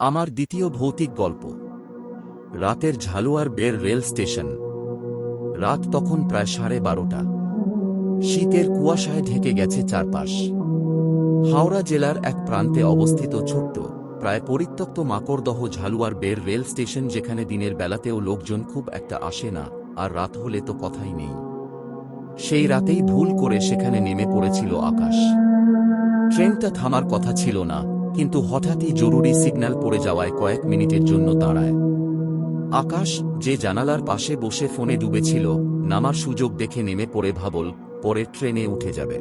আমার দ্বিতীয় ভৌতিক গল্প। রাতের ঝালুয়ার বের রেল স্টেশন। রাত তখন প্রায় 12:30। শীতের কুয়াশায় ঢেকে গেছে চারপাশ। হাওড়া জেলার এক প্রান্তে অবস্থিত ছোট্ট, প্রায় পরিত্যক্ত মাকড়দহ ঝালুয়ার বের রেল স্টেশন, যেখানে দিনের বেলাতেও লোকজন খুব একটা আসে না, আর রাত হলে তো কথাই নেই। সেই রাতেই ভুল করে সেখানে নেমে পড়েছিল আকাশ। ট্রেনটা থামার কথা ছিল না, কিন্তু হঠাৎই জরুরি সিগন্যাল পড়ে যাওয়ায় কয়েক মিনিটের জন্য দাঁড়ায়। আকাশ, যে জানালার পাশে বসে ফোনে ডুবেছিল, নামার সুযোগ দেখে নেমে পড়ে ভাবল পরের ট্রেনে উঠে যাবে।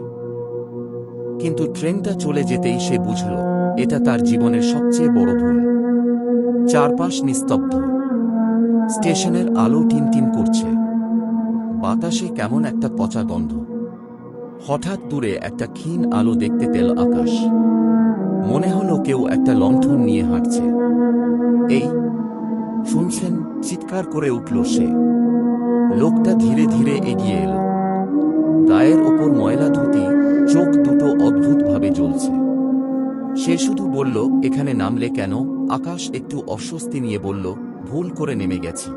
কিন্তু ট্রেনটা চলে যেতেই সে বুঝল এটা তার জীবনের সবচেয়ে বড় ভুল। চারপাশ নিস্তব্ধ। স্টেশনের আলো টিনটিন করছে। বাতাসে কেমন একটা পচা গন্ধ। হঠাৎ দূরে একটা ক্ষীণ আলো দেখতে পেল আকাশ। মনে হলো কেউ একটা লণ্ঠন নিয়ে হাঁটছে। এই শুনছেন? চিৎকার করে উঠল সে। লোকটা ধীরে ধীরে এগিয়ে এলো। গায়ের ওপর ময়লা ধুতি, চোখ দুটো অদ্ভুতভাবে জ্বলছে। সে শুধু বলল, এখানে নামলে কেন? আকাশ একটু অস্বস্তি নিয়ে বলল, ভুল করে নেমে গেছি।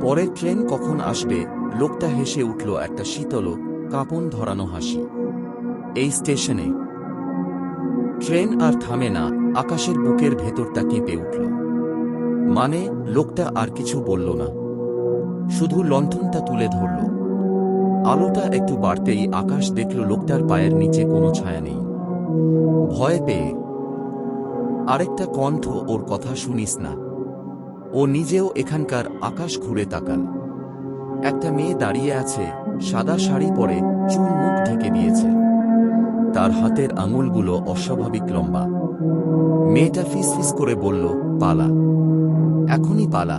পরের ট্রেন কখন আসবে? লোকটা হেসে উঠল, একটা শীতল, কাঁপন ধরানো হাসি। এই স্টেশনে ট্রেন আর থামে না। আকাশের বুকের ভেতরটা কেঁপে উঠল। মানে? লোকটা আর কিছু বলল না, শুধু লণ্ঠনটা তুলে ধরল। আলোটা একটু বাড়তেই আকাশ দেখল লোকটার পায়ের নিচে কোনো ছায়া নেই। ভয় পেয়ে আরেকটা কণ্ঠ, ওর কথা শুনিস না। ও নিজেও এখানকার। আকাশ ঘুরে তাকাল। একটা মেয়ে দাঁড়িয়ে আছে, সাদা শাড়ি পরে, চুল মুখ ঢেকে দিয়েছে। তার হাতের আঙুলগুলো অস্বাভাবিক লম্বা। মেয়েটা ফিসফিস করে বলল, পালা, এখনই পালা।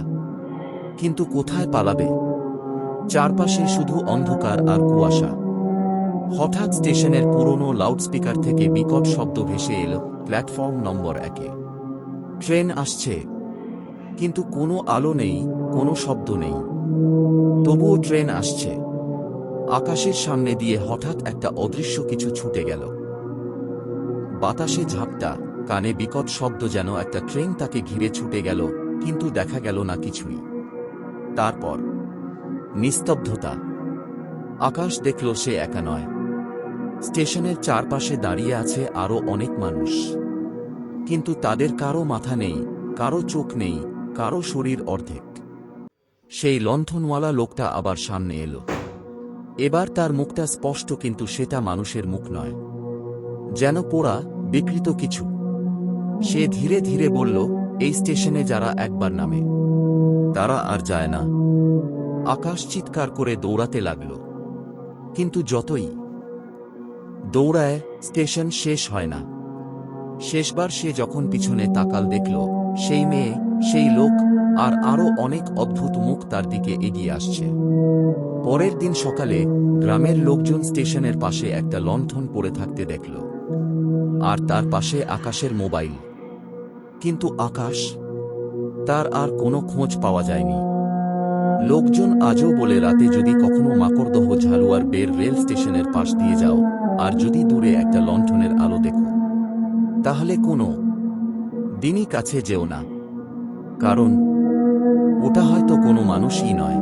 কিন্তু কোথায় পালাবে? চারপাশে শুধু অন্ধকার আর কুয়াশা। হঠাৎ স্টেশনের পুরনো লাউডস্পিকার থেকে বিকট শব্দ ভেসে এলো, প্ল্যাটফর্ম নম্বর 1-এ ট্রেন আসছে। কিন্তু কোনো আলো নেই, কোনো শব্দ নেই। তবুও ট্রেন আসছে। আকাশের সামনে দিয়ে হঠাৎ একটা অদৃশ্য কিছু ছুটে গেল। বাতাসে ঝাপটা, কানে বিকট শব্দ, যেন একটা ট্রেন তাকে ঘিরে ছুটে গেল, কিন্তু দেখা গেল না কিছুই। তারপর নিস্তব্ধতা। আকাশ দেখল সে একা নয়। স্টেশনের চারপাশে দাঁড়িয়ে আছে আরও অনেক মানুষ। কিন্তু তাদের কারো মাথা নেই, কারো চোখ নেই, কারো শরীর অর্ধেক। সেই লণ্ঠনওয়ালা লোকটা আবার সামনে এলো। এবার তার মুখটা স্পষ্ট, কিন্তু সেটা মানুষের মুখ নয়, যেন পোড়া, বিকৃত কিছু। সে ধীরে ধীরে বলল, এই স্টেশনে যারা একবার নামে তারা আর যায় না। আকাশ চিৎকার করে দৌড়াতে লাগল। কিন্তু যতই দৌড়ায়, স্টেশন শেষ হয় না। শেষবার সে যখন পিছনে তাকাল, দেখল সেই মেয়ে, সেই লোক, আর আরও অনেক অদ্ভুত মুখ তার দিকে এগিয়ে আসছে। পরের দিন সকালে গ্রামের লোকজন স্টেশনের পাশে একটা লণ্ঠন পড়ে থাকতে দেখল, আর তার পাশে আকাশের মোবাইল। কিন্তু আকাশ, তার আর কোনো খোঁজ পাওয়া যায়নি। লোকজন আজও বলে, রাতে যদি কখনো মাকড়দহ ঝালুয়ার বের রেল স্টেশনের পাশ দিয়ে যাও, আর যদি দূরে একটা লণ্ঠনের আলো দেখো, তাহলে কোনো দিনই কাছে যেও না, কারণ ওটা হয়তো কোনো মানুষই নয়।